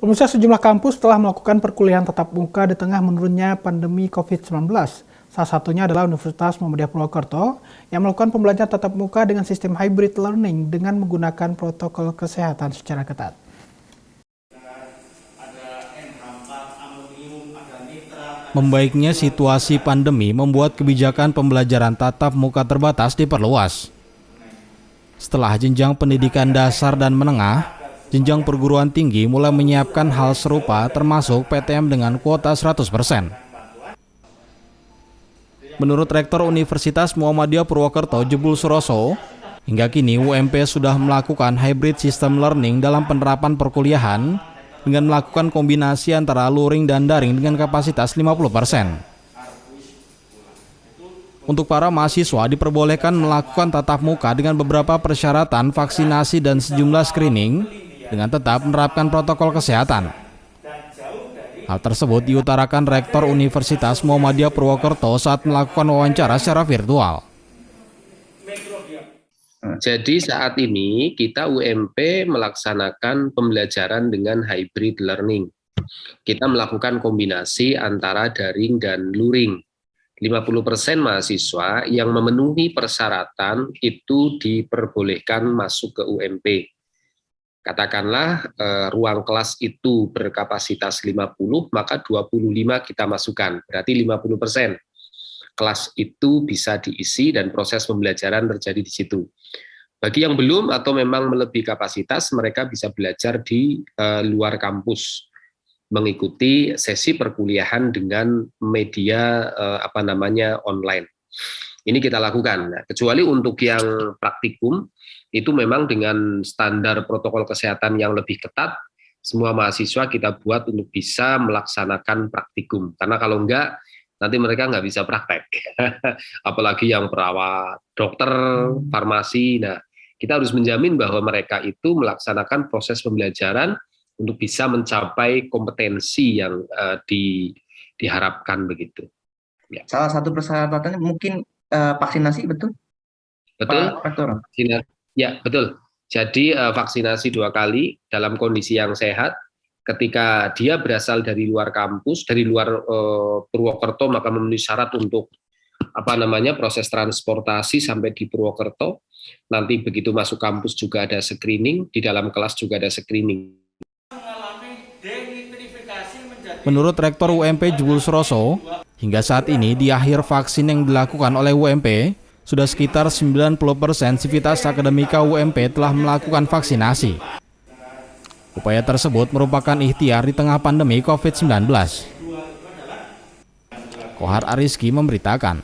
Pemirsa, sejumlah kampus telah melakukan perkuliahan tatap muka di tengah menurunnya pandemi COVID-19. Salah satunya adalah Universitas Muhammadiyah Purwokerto yang melakukan pembelajaran tatap muka dengan sistem hybrid learning dengan menggunakan protokol kesehatan secara ketat. Membaiknya situasi pandemi membuat kebijakan pembelajaran tatap muka terbatas diperluas. Setelah jenjang pendidikan dasar dan menengah, jenjang perguruan tinggi mulai menyiapkan hal serupa termasuk PTM dengan kuota 100%. Menurut Rektor Universitas Muhammadiyah Purwokerto Jebul Suroso, hingga kini UMP sudah melakukan hybrid system learning dalam penerapan perkuliahan dengan melakukan kombinasi antara luring dan daring dengan kapasitas 50%. Untuk para mahasiswa diperbolehkan melakukan tatap muka dengan beberapa persyaratan vaksinasi dan sejumlah screening dengan tetap menerapkan protokol kesehatan. Hal tersebut diutarakan Rektor Universitas Muhammadiyah Purwokerto saat melakukan wawancara secara virtual. Jadi saat ini kita UMP melaksanakan pembelajaran dengan hybrid learning. Kita melakukan kombinasi antara daring dan luring. 50% mahasiswa yang memenuhi persyaratan itu diperbolehkan masuk ke UMP. Katakanlah ruang kelas itu berkapasitas 50, maka 25 kita masukkan, berarti 50%. Kelas itu bisa diisi dan proses pembelajaran terjadi di situ. Bagi yang belum atau memang melebihi kapasitas, mereka bisa belajar di luar kampus, mengikuti sesi perkuliahan dengan media online. Ini kita lakukan. Nah, kecuali untuk yang praktikum itu memang dengan standar protokol kesehatan yang lebih ketat, semua mahasiswa kita buat untuk bisa melaksanakan praktikum. Karena kalau enggak, nanti mereka nggak bisa praktek. Apalagi yang perawat, dokter, farmasi. Nah, kita harus menjamin bahwa mereka itu melaksanakan proses pembelajaran untuk bisa mencapai kompetensi yang diharapkan begitu. Ya. Salah satu persyaratannya mungkin vaksinasi, betul? Betul. Pak Rektor. Ya, betul. Jadi vaksinasi 2 kali dalam kondisi yang sehat. Ketika dia berasal dari luar kampus, dari luar Purwokerto, maka memenuhi syarat untuk proses transportasi sampai di Purwokerto. Nanti begitu masuk kampus juga ada screening, di dalam kelas juga ada screening. Menurut Rektor UMP Jebul Suroso, hingga saat ini di akhir vaksin yang dilakukan oleh UMP, sudah sekitar 90% sivitas akademika UMP telah melakukan vaksinasi. Upaya tersebut merupakan ikhtiar di tengah pandemi COVID-19. Kohar Ariski memberitakan.